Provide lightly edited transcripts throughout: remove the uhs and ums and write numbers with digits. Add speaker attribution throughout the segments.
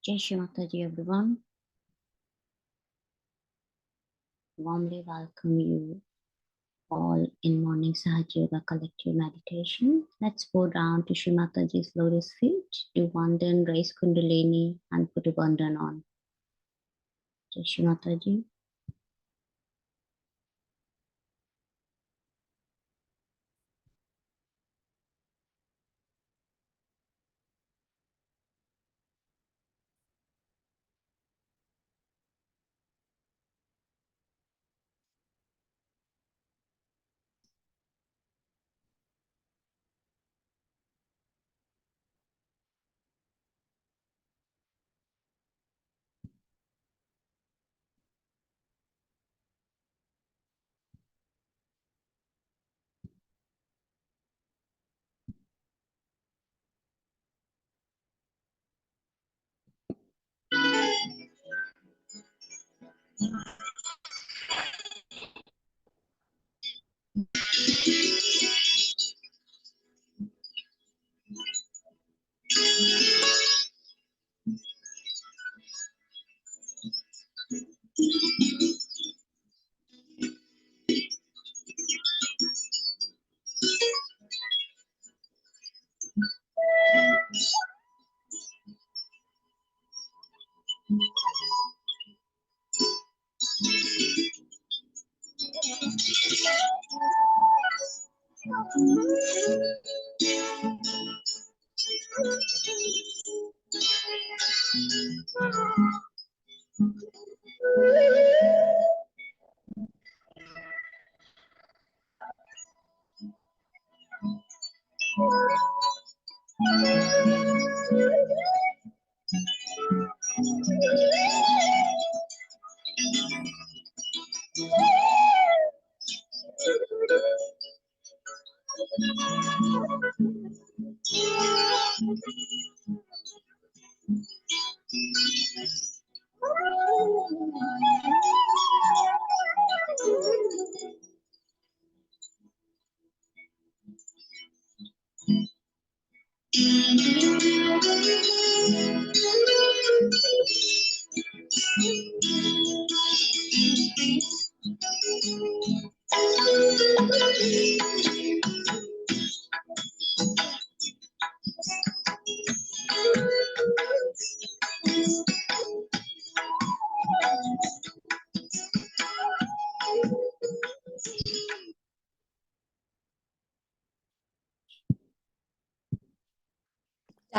Speaker 1: Jai Shri Mataji, everyone. Warmly welcome you all in morning Sahaja Yoga collective meditation. Let's bow down to Shri Mataji's lotus feet, do Vandan, raise Kundalini, and put a Vandan on. Jai Shri Mataji.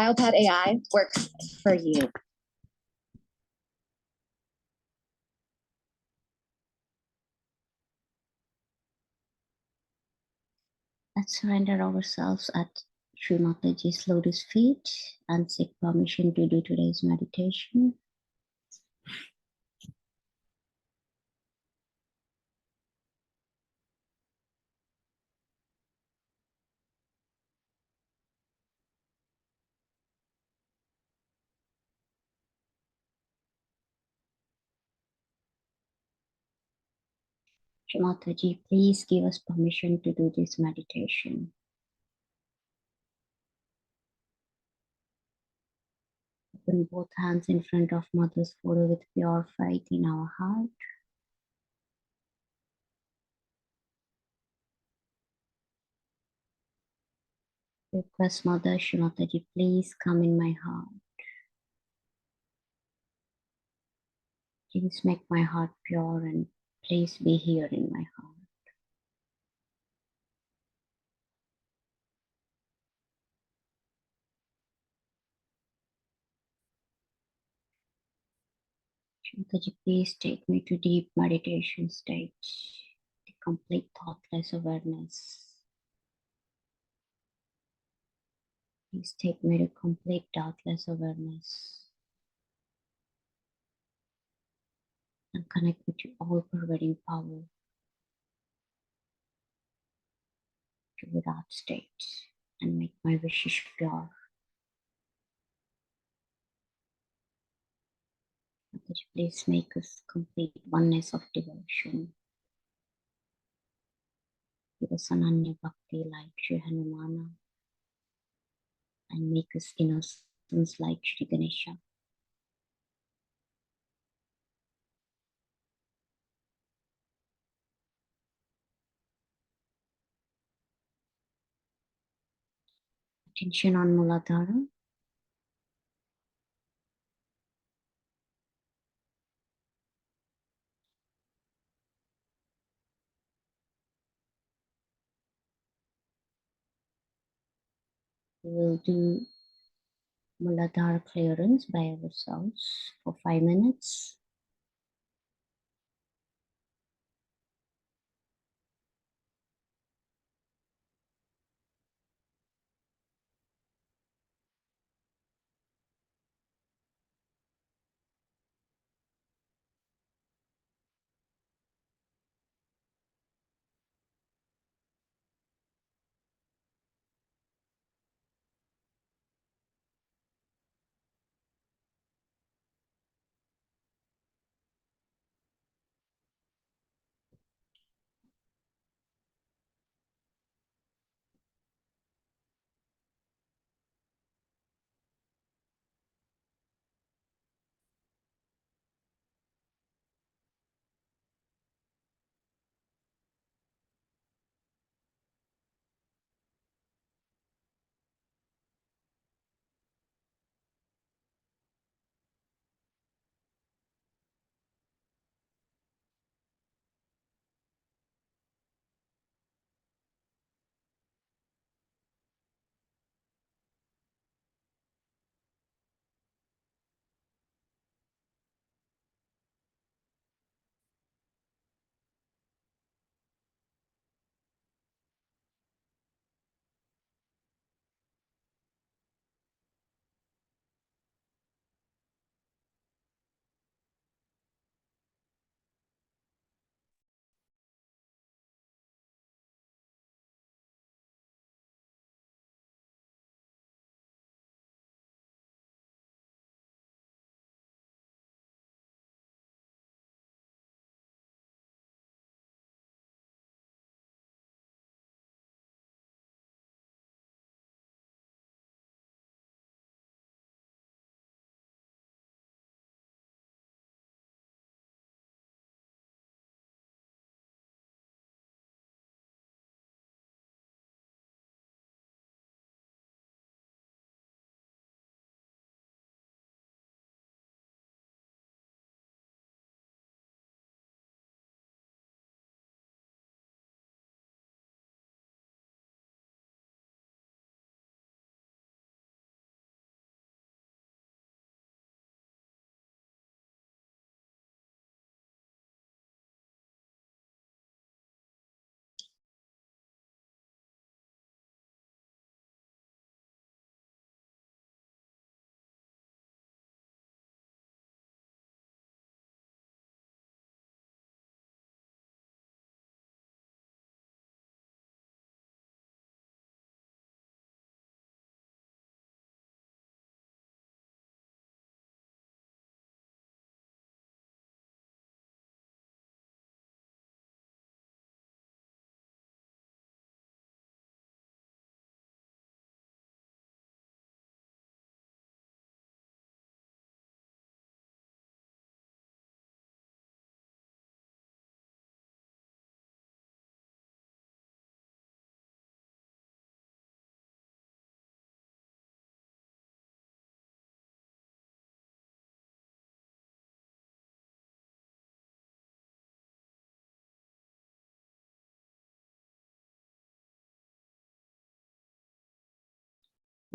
Speaker 2: Dialpad AI works for you.
Speaker 1: Let's surrender ourselves at Sri Mataji's lotus feet and seek permission to do today's meditation. Sri Mataji, please give us permission to do this meditation. Open both hands in front of Mother's photo with pure faith in our heart. Request Mother Sri Mataji, please come in my heart. Please make my heart pure and please be here in my heart. Sri Mataji, please take me to deep meditation state, the complete thoughtless awareness. Please take me to complete doubtless awareness and connect me to all-pervading power, to without state, and make my wishes pure. Mataji, please make us complete oneness of devotion. Give us Ananya Bhakti like Sri Hanumana and make us innocence like Sri Ganesha. Attention on Mooladhara. We will do Mooladhara clearance by ourselves for 5 minutes.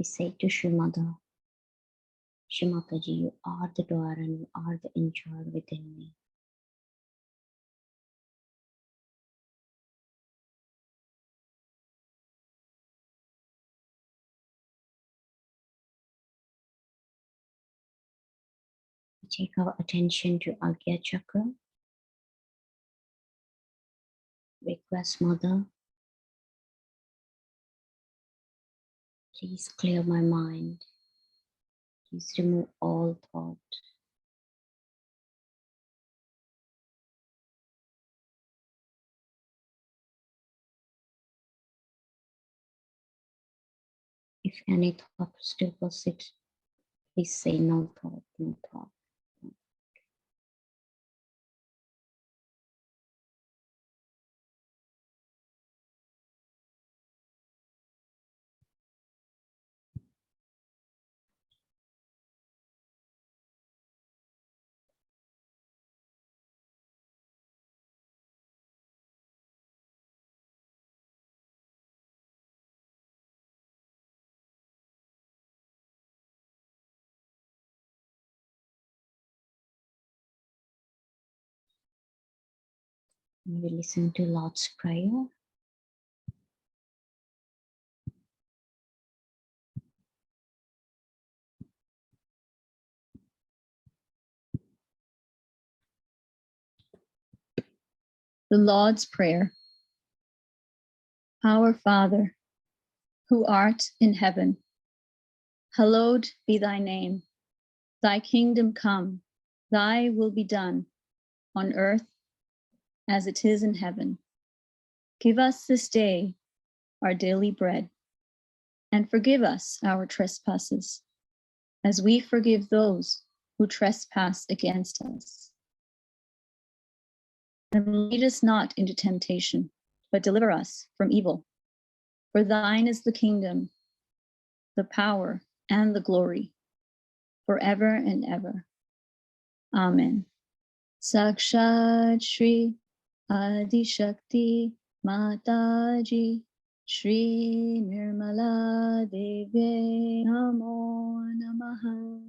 Speaker 1: say to Shri Mother, Shri Mataji, you are the door and you are the enjoyer within me. We take our attention to Agya Chakra. Request Mother, please clear my mind. Please remove all thought. If any thought still persists, please say no thought, no thought. And we listen to Lord's Prayer.
Speaker 3: The Lord's Prayer. Our Father, who art in heaven, hallowed be thy name. Thy kingdom come, thy will be done, on earth as it is in heaven. Give us this day our daily bread, and forgive us our trespasses, as we forgive those who trespass against us. And lead us not into temptation, but deliver us from evil. For thine is the kingdom, the power, and the glory, forever and ever. Amen. Sakshat Shri Adi Shakti Mataji Shri Nirmala Devi Namo Namaha.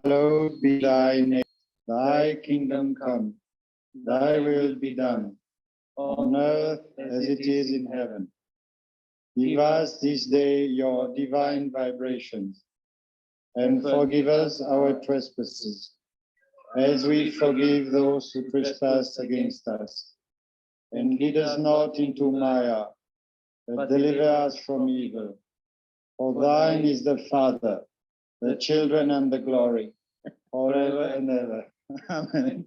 Speaker 4: Hallowed be thy name, thy kingdom come, thy will be done, on earth as it is in heaven. Give us this day your divine vibrations, and forgive us our trespasses, as we forgive those who trespass against us. And lead us not into Maya, but deliver us from evil. For thine is the Father, the children, and the glory, forever and ever. Amen.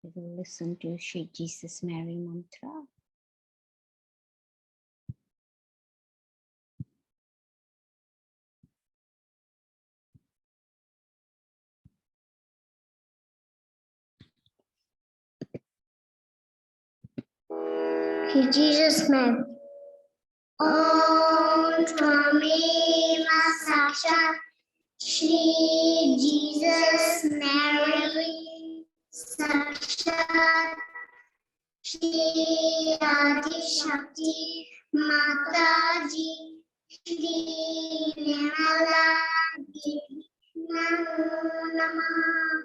Speaker 1: We will listen to Shri Jesus Mary mantra.
Speaker 5: In Jesus' name. Om Swami Masaksha Shri Jesus Mary Sakshat Shri Adi Shakti Mataji Shri Nirmala Devi Namo Namah.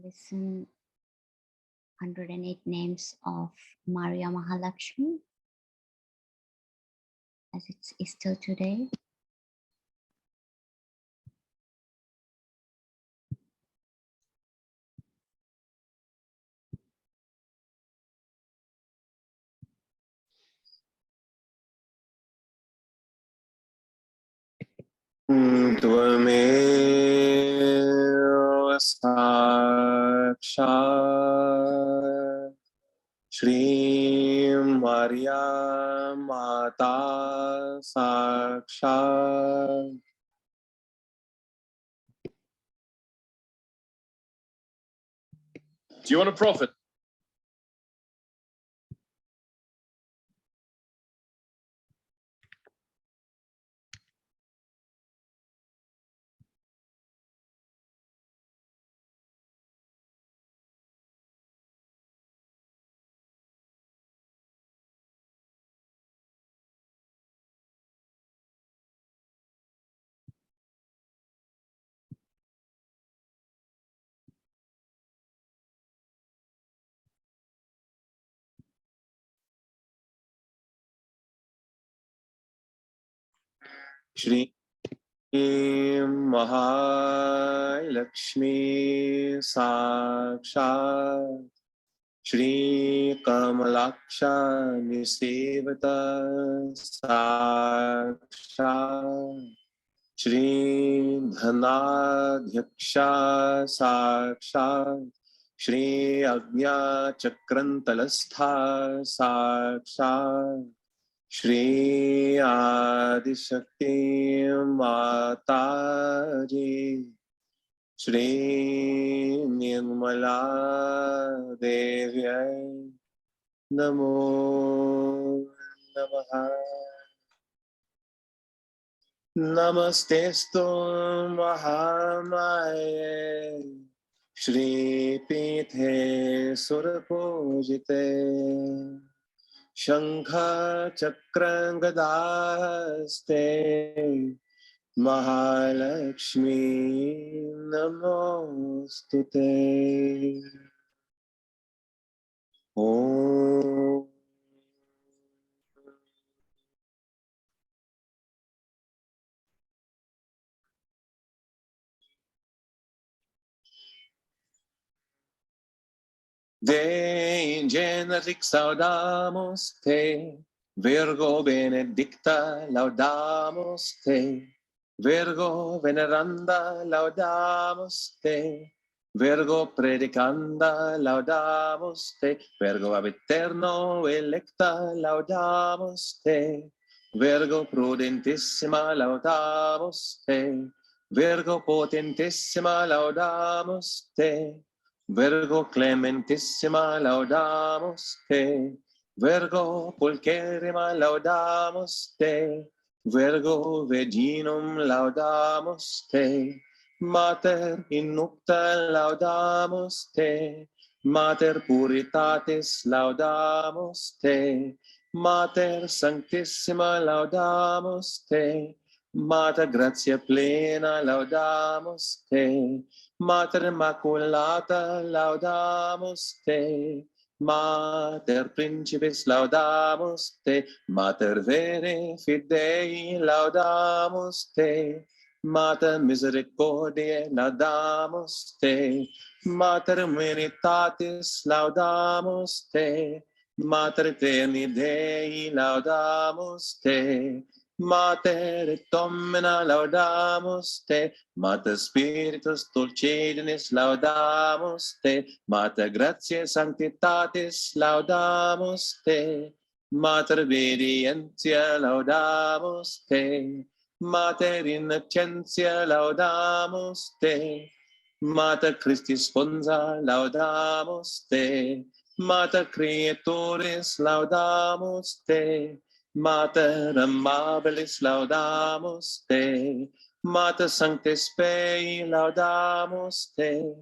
Speaker 1: Listen 108 names of Mary Mahalaxmi as it's Easter today.
Speaker 6: Tvameva sakshat Shri Maria Mata Sakshat. Do you want a prophet? Shri Mahalaxmi Sakshat Shri Kamalaksha Nisevata Sakshat Shri Dhanadhyaksha Sakshat Shri Agnya Chakrantalastha Sakshat Shri Adishakti Mataji Shri Nirmala Devyai Namo Namaha. Namastestu Mahamaye Shri Pithe Surapujite Shankha Chakra Gadaste Mahalakshmi Namostute. Om. De generic saudamus te, Virgo benedicta laudamus te, Virgo veneranda laudamus te, Virgo predicanda laudamus te, Virgo ab eterno electa laudamus te, Virgo prudentissima laudamus te, Virgo potentissima laudamus te, Virgo clementissima laudamus te, Virgo pulcherrima laudamus te, Virgo virginum laudamus te, Mater innupta laudamus te, Mater puritatis laudamus te, Mater sanctissima laudamus te, Mater gratia plena laudamus te, Mater Immaculata laudamus te, Mater Principis laudamus te, Mater Vere Fidei laudamus te, Mater Misericordiae laudamus te, Mater Humanitatis laudamus te, Mater Eterni Dei laudamus te, Mater et Domina laudamus te, Mater Spiritus Dulcedinis laudamus te, Mater Gratiae Sanctitatis laudamus te, Mater Obedientia laudamus te, Mater Innocentia laudamus te, Mater Christi Sponsa laudamus te, Mater Creatoris laudamus te, Mater Amabilis laudamus te, Mater Sancte Spei laudamus te,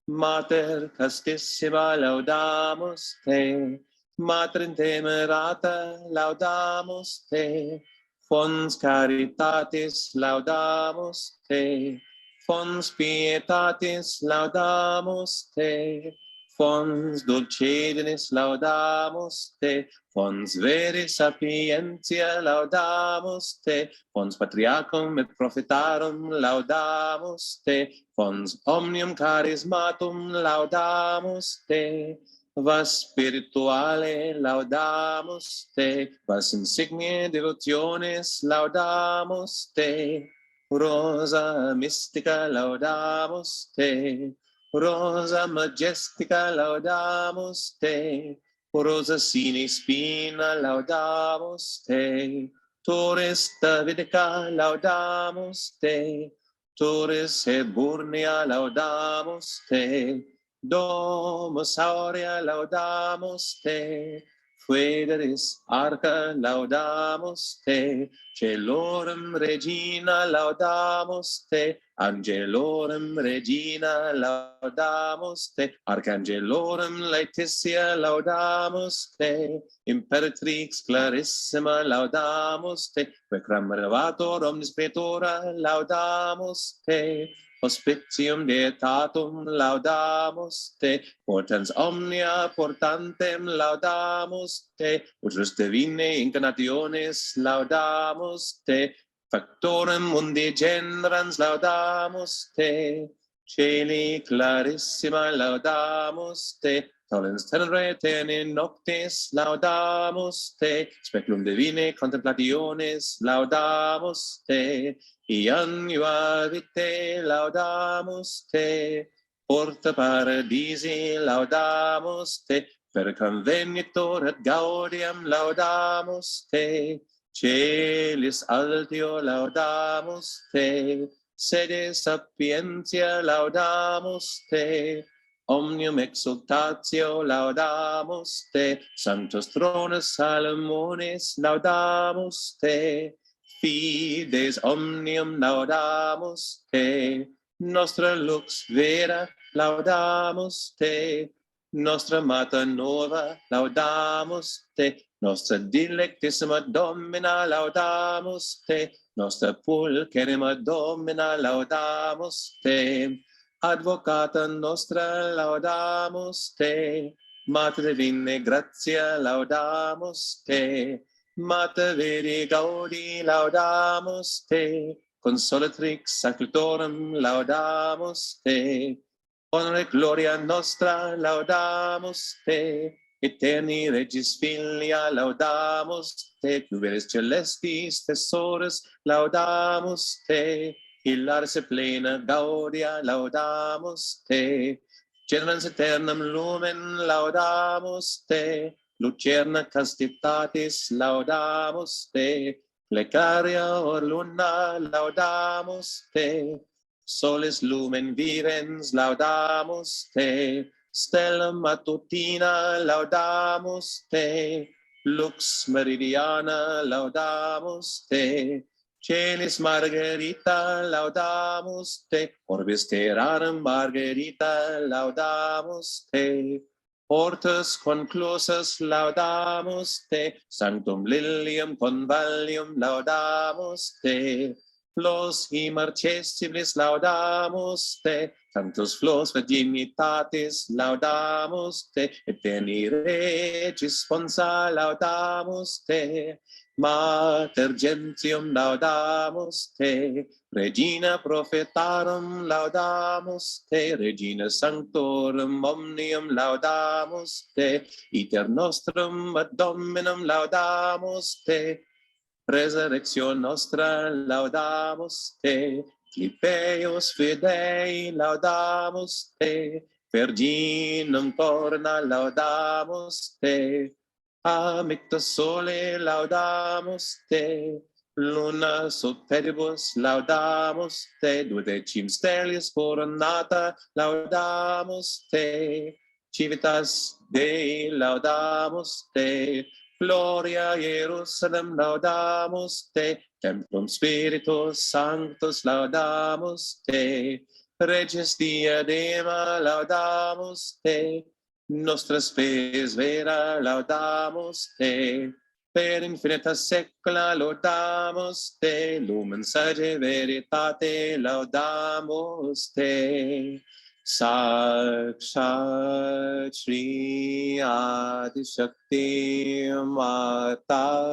Speaker 6: Mater Castissima laudamus te, Mater Intemerata laudamus te, Fons Caritatis laudamus te, Fons Pietatis laudamus te, Fons Dulcedinis laudamus te, Fons Veris Sapientia laudamus te, Fons Patriarchum et Prophetarum laudamus te, Fons Omnium Charismatum laudamus te, Vas Spirituale laudamus te, Vas Insigniae Devotionis laudamus te, Rosa Mystica laudamus te, Rosa Majestica laudamus te, Rosa Sine Spina laudamus te, Torres Davidica laudamus te, Torres Eburnea laudamus te, Domus Aurea laudamus te, Fuederis Arca laudamus te, Celorum Regina laudamus te, Angelorum Regina laudamus te, Archangelorum Laetitia laudamus te, Imperatrix Clarissima laudamus te, Quecram Revator Omnis Praetora laudamus te, Hospitium Deitatum laudamus te, Portans Omnia portantem laudamus te, Utrus Divinae Incarnationis laudamus te, Factorem Mundi Generans laudamus te, Celi Clarissima laudamus te, Tollens tenere tene noctis laudamus te, Speculum Divinae Contemplationis laudamus te, Iannua Vitae laudamus te, Porta Paradisi laudamus te, Per convenitur et gaudium laudamus te, Celis altio laudamus te, Sede sapientia laudamus te, Omnium exultatio laudamus te, Sanctus thronus Salomonis laudamus te, Fides omnium laudamus te, Nostra lux vera laudamus te, Nostra Mater Nova laudamus te, Nostra Dilectissima Domina laudamus te, Nostra Pulcherrima Domina laudamus te, Advocata Nostra laudamus te, Mater Divinae Gratia laudamus te, Mater Veri Gaudi laudamus te, Consolatrix Sanctorum laudamus te, Honor et gloria nostra laudamus te, Eterni Regis Filia laudamus te, Nuberis celestis tesoris laudamus te, Hilaris et plena gaudia laudamus te, Generans aeternam lumen laudamus te, Lucerna castitatis laudamus te, Plecaria or luna laudamus te, Solis lumen virens laudamus te, Stella matutina laudamus te, Lux meridiana laudamus te, Celis margarita laudamus te, Orbis terrarum margarita laudamus te, Hortus conclusus laudamus te, Sanctum lilium convallium laudamus te, Los imarcesibles laudamus te, tantus flos virginitatis laudamus te, eterni regis sponsa laudamus te, mater gentium laudamus te, regina prophetarum laudamus te, regina sanctorum omnium laudamus te, iter nostrum ad Dominum laudamus te, resurrección nostra laudamus te, Clipeus fidei laudamus te, Virginum corna laudamus te, Amictus sole laudamus te, Luna superbus laudamus te, Duodecim stellius coronata laudamus te, Civitas Dei laudamus te, Gloria Jerusalem laudamus te, Templum Spiritus Sanctus laudamus te, Regis diadema laudamus te, Nostra spes vera laudamus te, per infinita secula laudamus te, Lumen sage veritate laudamus te. Sakshat Shri Adi Shakti Mataji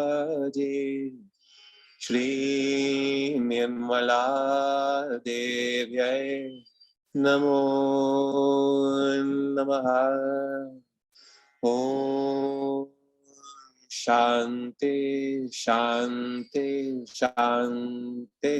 Speaker 6: Shri Nirmala Devyai Namo Namaha. Om Shanti Shanti Shanti.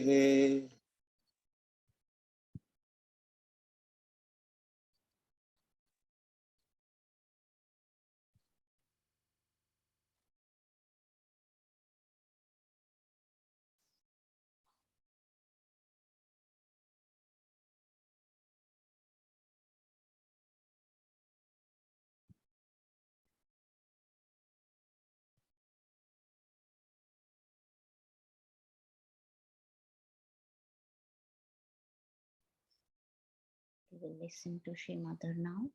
Speaker 1: We will listen to Shri Mother now.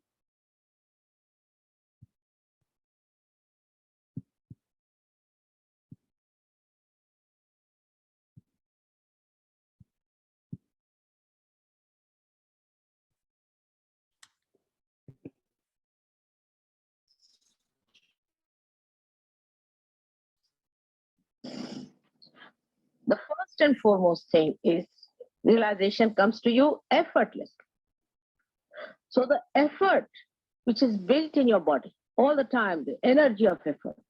Speaker 7: The first and foremost thing is realization comes to you effortless. So the effort which is built in your body all the time, the energy of effort.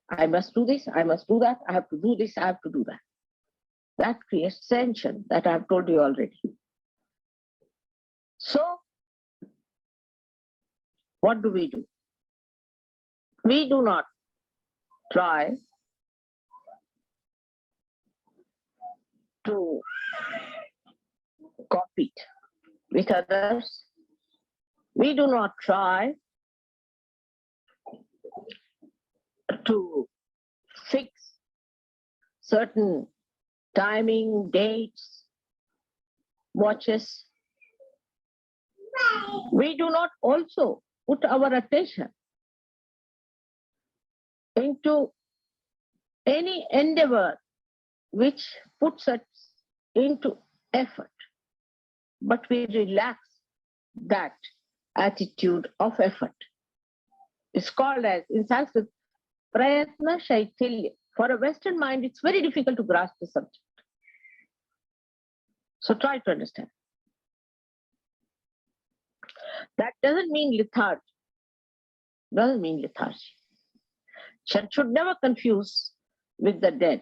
Speaker 7: I must do this, I must do that, I have to do this, I have to do that. That creates tension that I have told you already. So what do? We do not try to compete with others. We do not try to fix certain timing, dates, watches. We do not also put our attention into any endeavor which puts us into effort, but we relax that attitude of effort. It's called as, in Sanskrit, prayatna shaitilya. For a Western mind, it's very difficult to grasp the subject. So try to understand. That doesn't mean lethargy. Doesn't mean lethargy. One should never confuse with the dead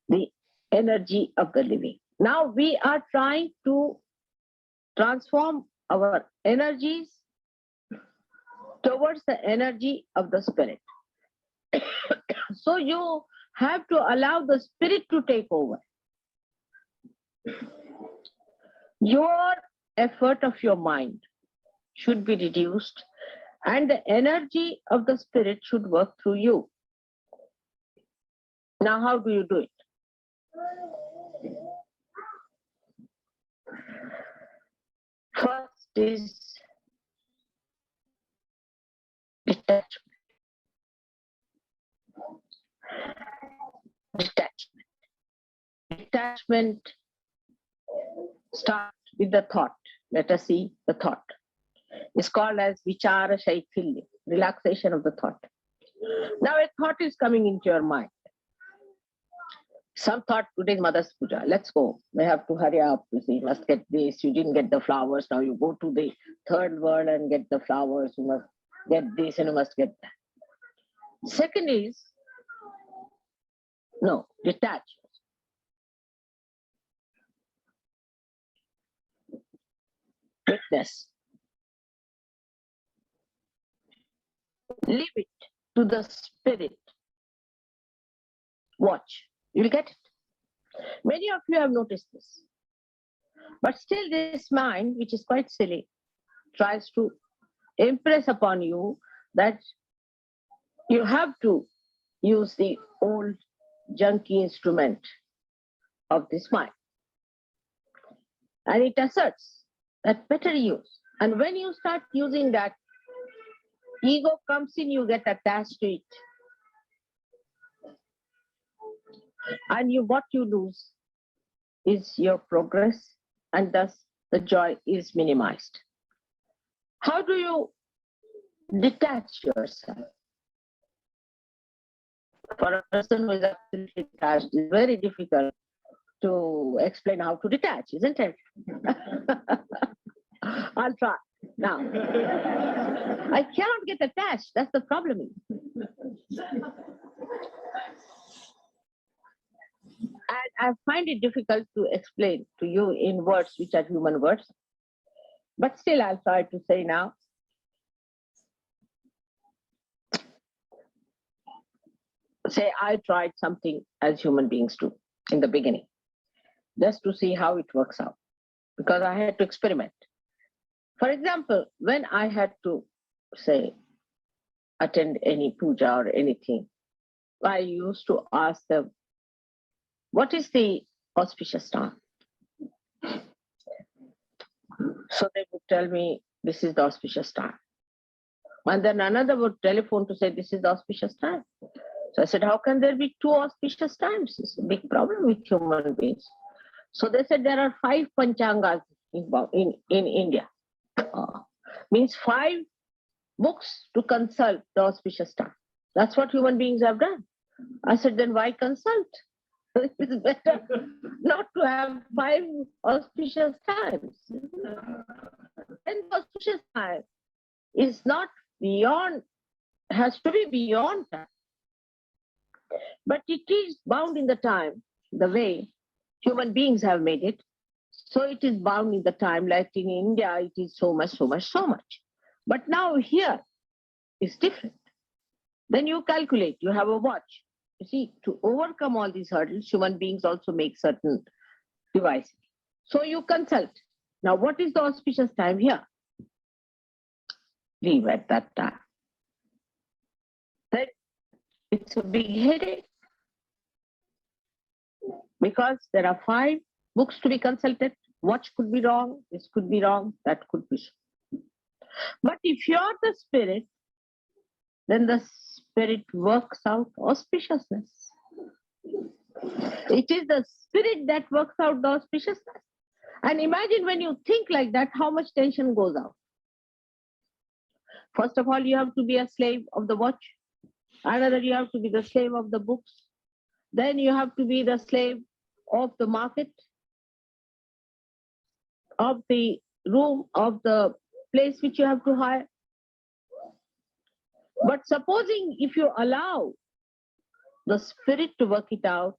Speaker 7: the energy of the living. Now we are trying to transform our energies towards the energy of the spirit. So you have to allow the spirit to take over. Your effort of your mind should be reduced and the energy of the spirit should work through you. Now, how do you do it? First is detachment. detachment. Detachment starts with the thought. Let us see the thought. It's called as vichara shaitilya, relaxation of the thought. Now a thought is coming into your mind. Some thought, today's Mother's Puja, let's go. We have to hurry up. You see, you must get this. You didn't get the flowers. Now you go to the third world and get the flowers. You must get this and you must get that. Second is, no, detach. Witness. Leave it to the spirit. Watch. You'll get it. Many of you have noticed this. But still this mind, which is quite silly, tries to impress upon you that you have to use the old junky instrument of this mind. And it asserts that better use. And when you start using that, ego comes in, you get attached to it. And what you lose is your progress, and thus the joy is minimized. How do you detach yourself? For a person who is absolutely detached, it's very difficult to explain how to detach, isn't it? I'll try. Now, I cannot get attached. That's the problem. And I find it difficult to explain to you in words which are human words. But still, I'll try to say now. Say, I tried something as human beings do in the beginning, just to see how it works out, because I had to experiment. For example, when I had to, say, attend any puja or anything, I used to ask them, what is the auspicious time? So they would tell me, this is the auspicious time. And then another would telephone to say, this is the auspicious time. So I said, how can there be two auspicious times? It's a big problem with human beings. So they said there are 5 panchangas in India. Means 5 books to consult the auspicious time. That's what human beings have done. I said, then why consult? It's better not to have 5 auspicious times. And auspicious time is not beyond, has to be beyond time. But it is bound in the time, the way human beings have made it. So it is bound in the time, like in India, it is so much, so much, so much. But now here is different. Then you calculate, you have a watch. You see, to overcome all these hurdles, human beings also make certain devices. So you consult. Now, what is the auspicious time here? Leave at that time. Then it's a big headache, because there are 5 books to be consulted. Watch could be wrong, this could be wrong, that could be so. But if you are the spirit, then the spirit works out auspiciousness. It is the spirit that works out the auspiciousness. And imagine when you think like that, how much tension goes out. First of all, you have to be a slave of the watch. Another, you have to be the slave of the books. Then you have to be the slave of the market, of the room, of the place which you have to hire. But supposing if you allow the spirit to work it out,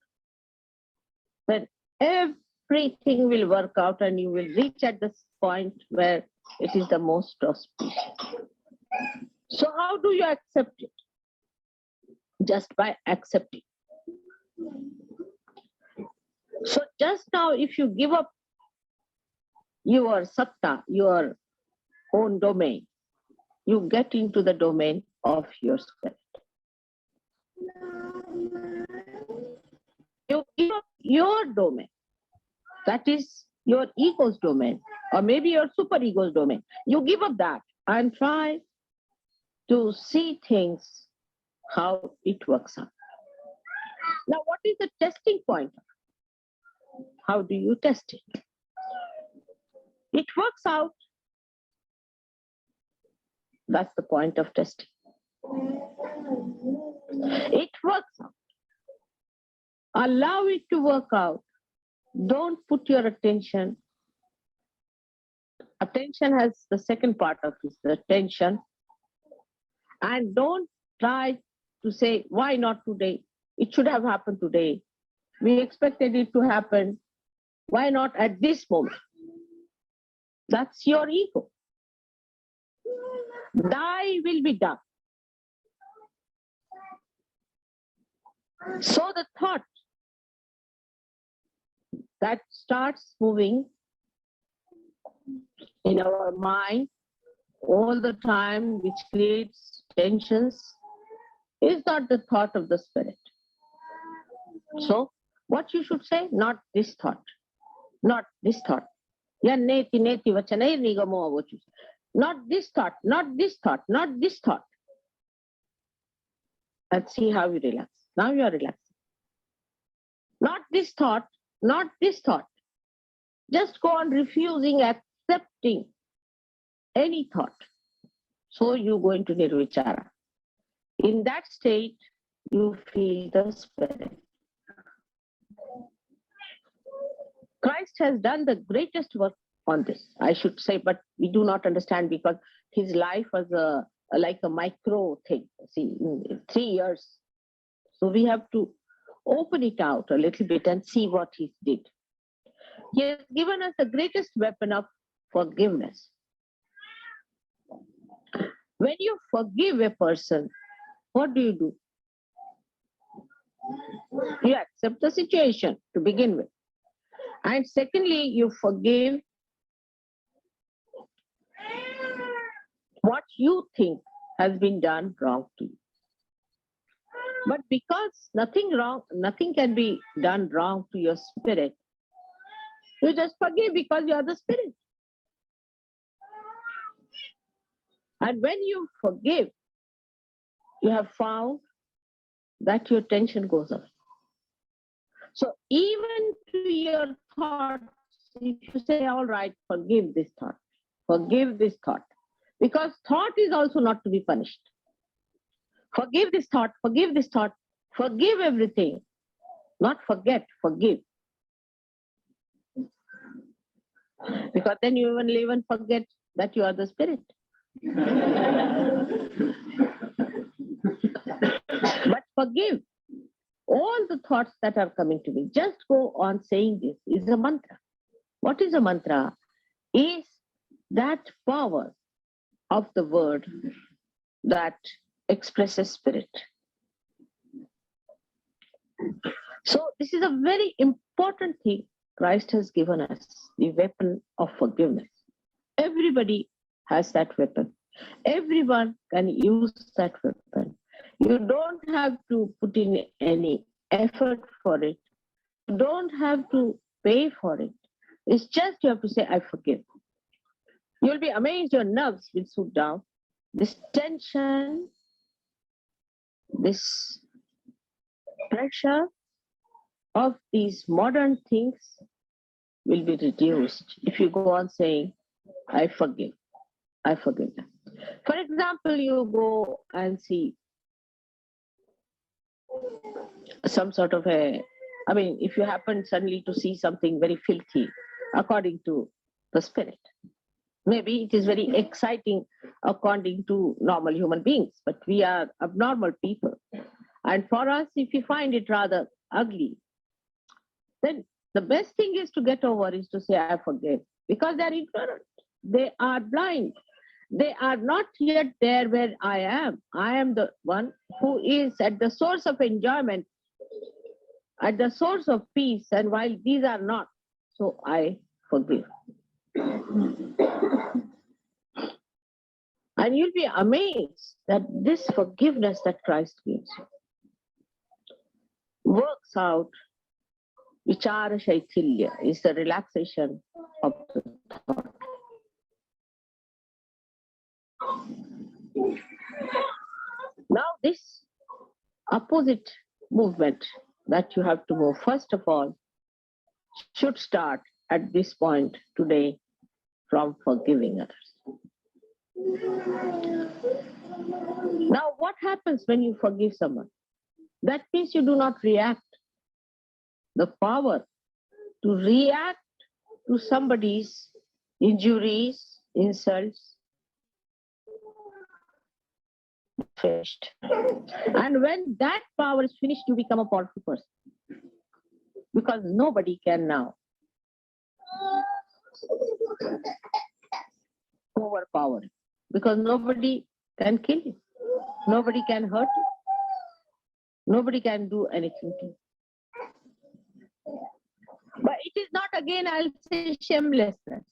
Speaker 7: then everything will work out and you will reach at this point where it is the most auspicious. So how do you accept it? Just by accepting. So just now, if you give up your satta, your own domain, you get into the domain of your spirit. You give up your domain, that is your ego's domain, or maybe your superego's domain. You give up that and try to see things how it works out. Now, what is the testing point? How do you test it? It works out. That's the point of testing. It works out. Allow it to work out. Don't put your attention. Attention has the second part of this, the attention. And don't try to say, why not today? It should have happened today. We expected it to happen. Why not at this moment? That's your ego. Thy will be done. So the thought that starts moving in our mind all the time, which creates tensions, is not the thought of the spirit. So what you should say, not this thought, not this thought. Not this thought, not this thought, not this thought. And see how you relax. Now you are relaxing. Not this thought, not this thought. Just go on refusing, accepting any thought. So you go into nirvichara. In that state, you feel the spirit. Christ has done the greatest work on this, I should say, but we do not understand because his life was like a micro thing. See, in 3 years. So we have to open it out a little bit and see what he did. He has given us the greatest weapon of forgiveness. When you forgive a person, what do? You accept the situation to begin with. And secondly, you forgive what you think has been done wrong to you. But because nothing can be done wrong to your spirit, you just forgive because you are the spirit. And when you forgive, you have found that your tension goes away. So even to your thoughts, if you say, all right, forgive this thought, because thought is also not to be punished. Forgive this thought, forgive everything. Not forget, forgive. Because then you will even forget that you are the spirit. But forgive all the thoughts that are coming to me. Just go on saying this is a mantra. What is a mantra? Is that power of the word that expresses spirit. So this is a very important thing Christ has given us, the weapon of forgiveness. Everybody has that weapon. Everyone can use that weapon. You don't have to put in any effort for it. You don't have to pay for it. It's just you have to say, I forgive. You'll be amazed, your nerves will soothe down. This tension, this pressure of these modern things will be reduced if you go on saying, I forgive. I forgive them. For example, you go and see some sort of if you happen suddenly to see something very filthy, according to the spirit, maybe it is very exciting according to normal human beings, but we are abnormal people. And for us, if we find it rather ugly, then the best thing is to get over is to say, I forgive. Because they are ignorant. They are blind. They are not yet there where I am. I am the one who is at the source of enjoyment, at the source of peace, and while these are not, so I forgive. And you'll be amazed that this forgiveness that Christ gives you works out. Vichara Shaitilya is the relaxation of the thought. Now this opposite movement, that you have to go, first of all, should start at this point today from forgiving others. Now, what happens when you forgive someone? That means you do not react. The power to react to somebody's injuries, insults, finished. And when that power is finished, you become a powerful person. Because nobody can now overpower you. Because nobody can kill you. Nobody can hurt you. Nobody can do anything to you. But it is not, again, I'll say, shamelessness.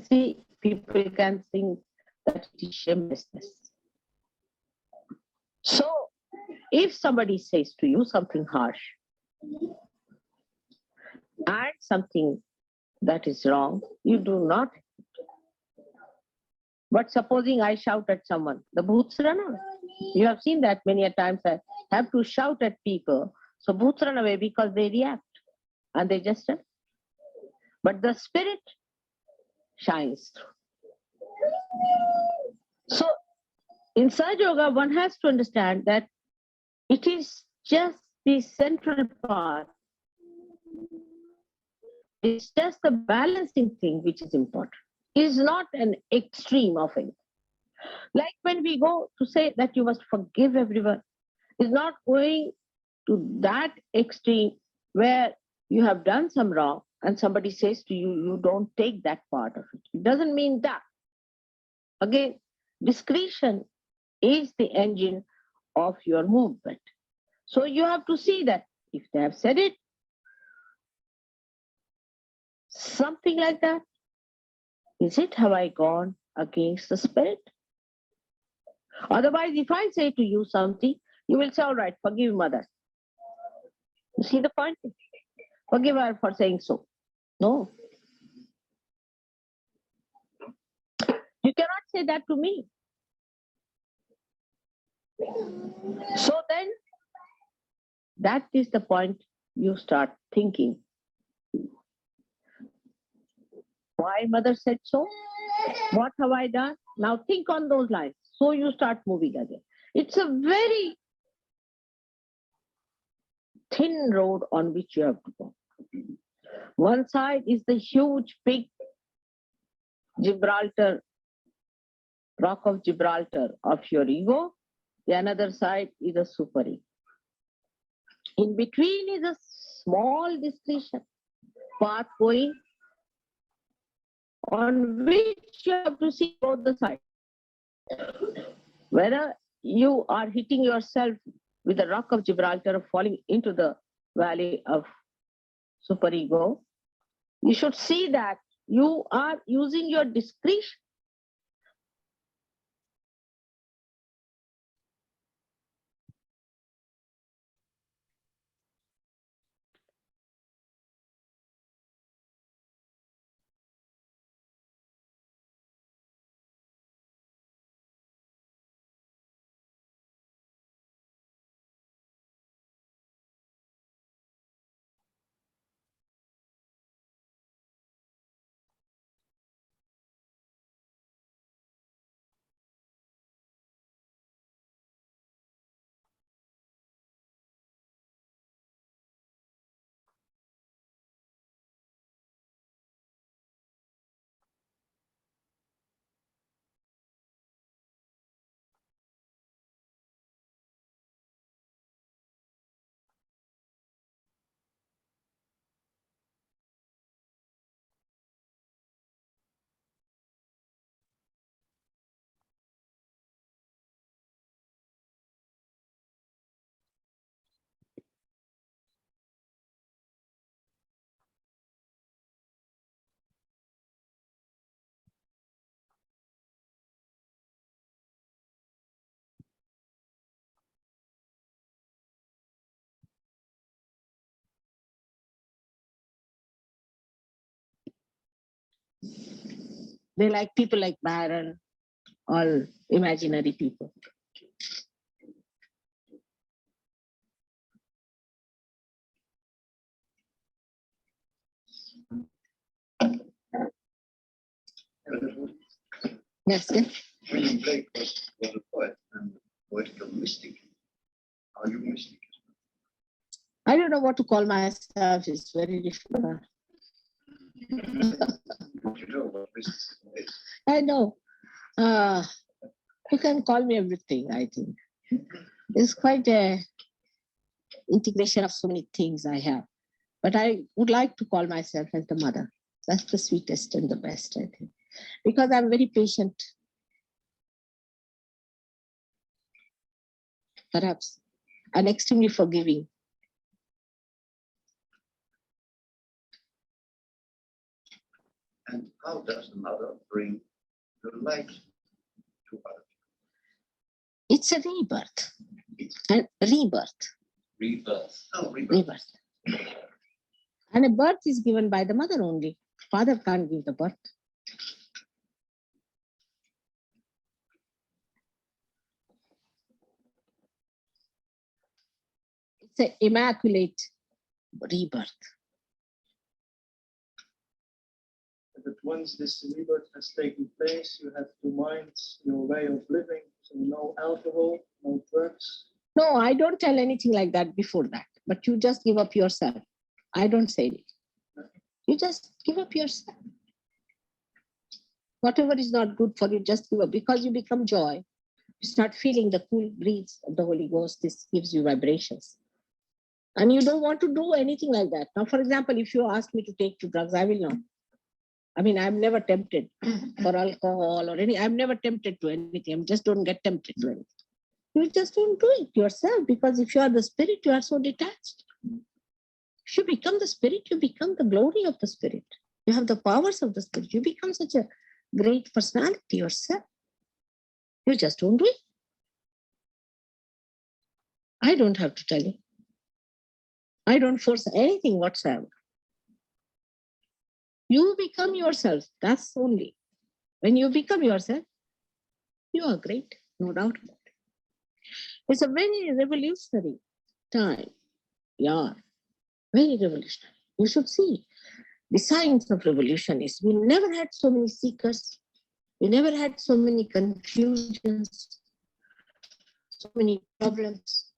Speaker 7: See, people can think that it is shamelessness. So, if somebody says to you something harsh and something that is wrong, you do not. But supposing I shout at someone, the bhoots run away. You have seen that many a times. I have to shout at people, so bhoots run away because they react and they just run. But the spirit shines through. So, in Sahaja Yoga, one has to understand that it is just the central part. It's just the balancing thing which is important. It is not an extreme of it. Like when we go to say that you must forgive everyone, it's not going to that extreme where you have done some wrong and somebody says to you, you don't take that part of it. It doesn't mean that. Again, discretion is the engine of your movement. So you have to see that if they have said it, something like that, is it, have I gone against the spirit? Otherwise, if I say to you something, you will say, all right, forgive mother. You see the point? Forgive her for saying so. No. You cannot say that to me. So then, that is the point you start thinking. Why mother said so? What have I done? Now think on those lines. So you start moving again. It's a very thin road on which you have to go. One side is the huge, big Gibraltar, rock of Gibraltar of your ego. The another side is a super ego. In between is a small discretion path going on which you have to see both the sides. Whether you are hitting yourself with the rock of Gibraltar or falling into the valley of superego, you should see that you are using your discretion. They like people like Byron, all imaginary people. Yes, yes.
Speaker 4: William Blake was a poet and poetical mystic. Are you mystic?
Speaker 7: I don't know what to call myself. It's very difficult.
Speaker 4: You know what mysticism is?
Speaker 7: I know. You can call me everything, I think. It's quite a integration of so many things I have. But I would like to call myself as the mother. That's the sweetest and the best, I think. Because I'm very patient. Perhaps. And extremely forgiving.
Speaker 4: And how does the mother bring the light to others?
Speaker 7: It's a rebirth. And rebirth.
Speaker 4: Rebirth. Oh,
Speaker 7: Rebirth. And a birth is given by the mother only. Father can't give the birth. It's an immaculate rebirth.
Speaker 8: But once this rebirth has taken place, you have to mind your way of living. So no alcohol, no drugs.
Speaker 7: No, I don't tell anything like that before that. But you just give up yourself. I don't say it. You just give up yourself. Whatever is not good for you, just give up. Because you become joy. You start feeling the cool breeze of the Holy Ghost. This gives you vibrations. And you don't want to do anything like that. Now, for example, if you ask me to take two drugs, I will not. I mean, I'm never tempted for alcohol or any, I'm never tempted to anything. I just don't get tempted to anything. You just don't do it yourself, because if you are the spirit, you are so detached. If you become the spirit, you become the glory of the spirit. You have the powers of the spirit. You become such a great personality yourself. You just don't do it. I don't have to tell you. I don't force anything whatsoever. You become yourself. That's only. When you become yourself, you are great, no doubt about it. It's a very revolutionary time. Yeah, very revolutionary. You should see the signs of revolution is we never had so many seekers. We never had so many confusions, so many problems.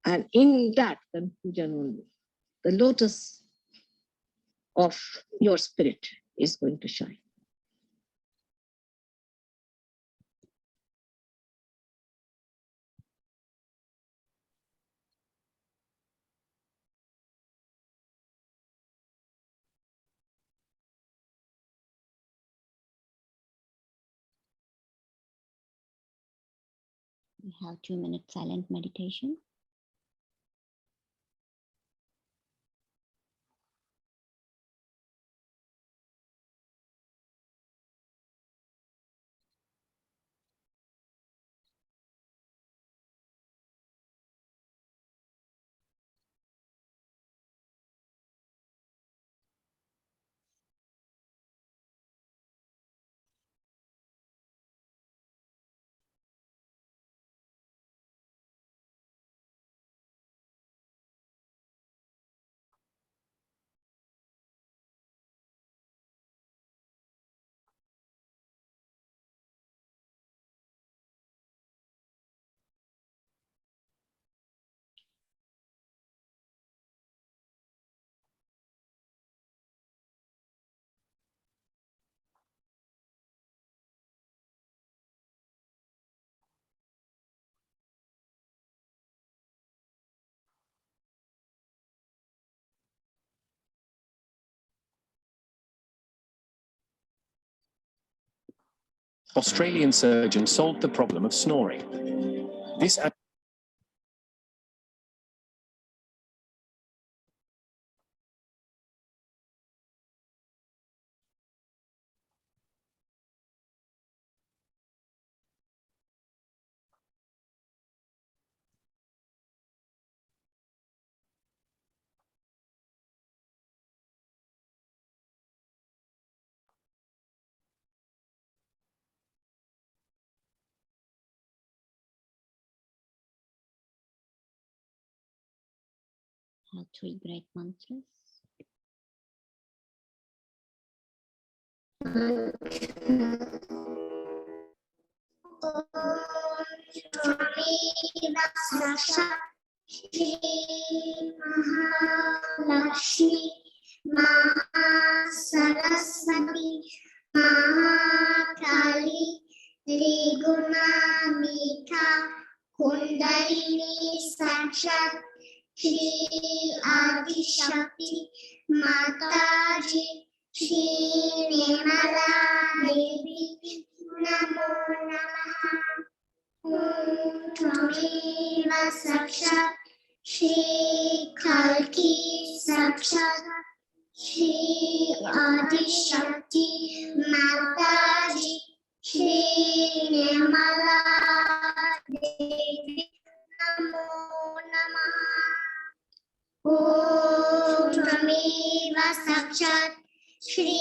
Speaker 7: And in that confusion only, the lotus of your spirit is going to shine.
Speaker 1: We have 2-minute silent meditation.
Speaker 9: Australian surgeon solved the problem of snoring. This
Speaker 1: Have 3 great mantras.
Speaker 5: Shri Mahalaxmi Mahasaraswati Mahakali Trigunamika Kundalini Sakshat Shri Adishakti Mataji Shri Nirmala Devi Namo Namaha Tvameva Sakshat Shri Kalki Sakshat Shri Adishakti Mataji Shri Nirmala Devi Namo Namaha Om Tvameva Sakshat Shri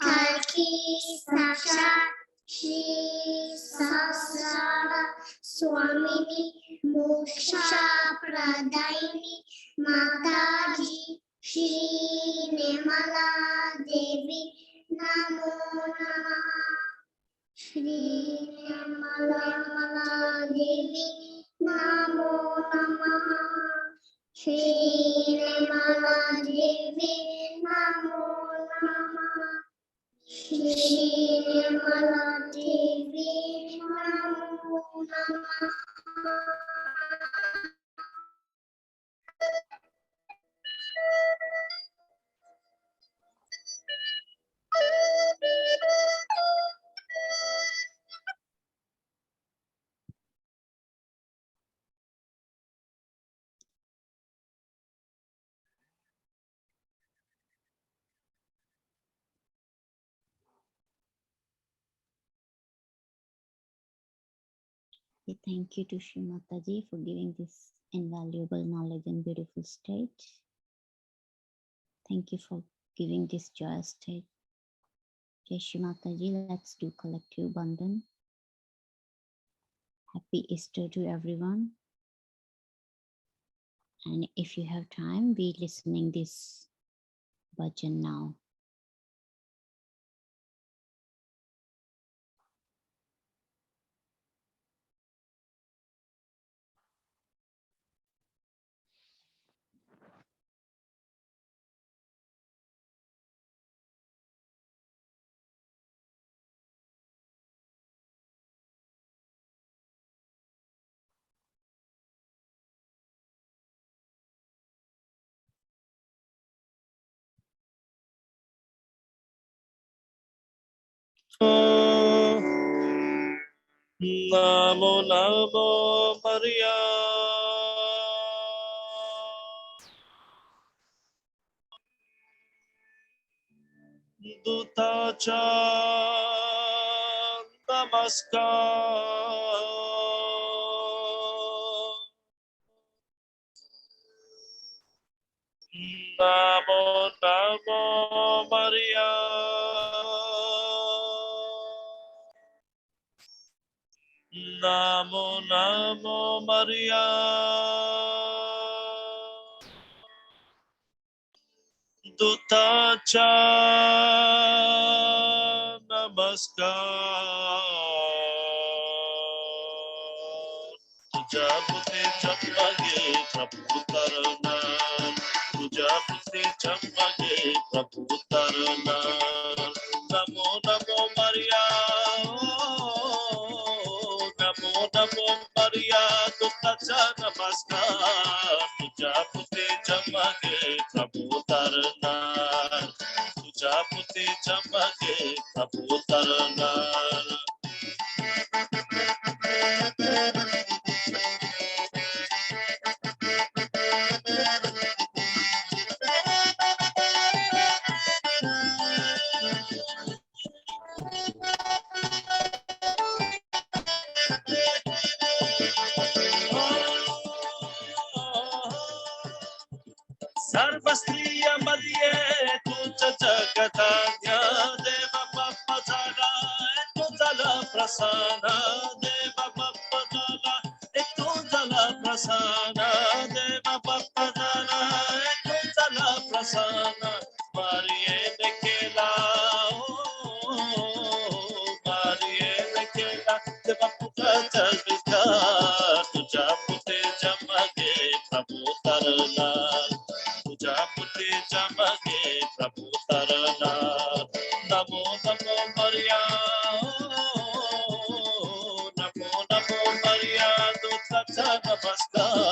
Speaker 5: Kalki Sakshat Shri Sahasrara Swamini Moksha Pradaini Mataji Shri Nirmala Devi Namo Namaha Shri Nirmala Devi Namo Namaha Shri Nirmala Devi Namo Namaha Shri Nirmala Devi Namo Namaha
Speaker 1: We thank you to Shri Mataji for giving this invaluable knowledge and beautiful state. Thank you for giving this joyous state. Jai Shri Mataji, let's do collective bandhan. Happy Easter to everyone. And if you have time, be listening this bhajan now.
Speaker 10: Namo Namo Maria Dutacha Namaskar Namo Namo Maria Namo Namo Maria Dutacha Namaskar Tuja Puti Chammage Prabhu Tarana Tuja Puti Chammage Prabhu Tarana Namo Namo Maria Namo Namo Maria Dutacha Namaskar Tuja Puti Chammage Prabhu Tarana Tuja Puti Chammage Prabhu Tarana Sarvasriya Madhye Tuja Jagadanya Deva Bappa Jala Etujala Prasana Deva Bappa Jala Etujala Prasana Deva Bappa Jala Etujala Prasana Mariye Dekela namaskar.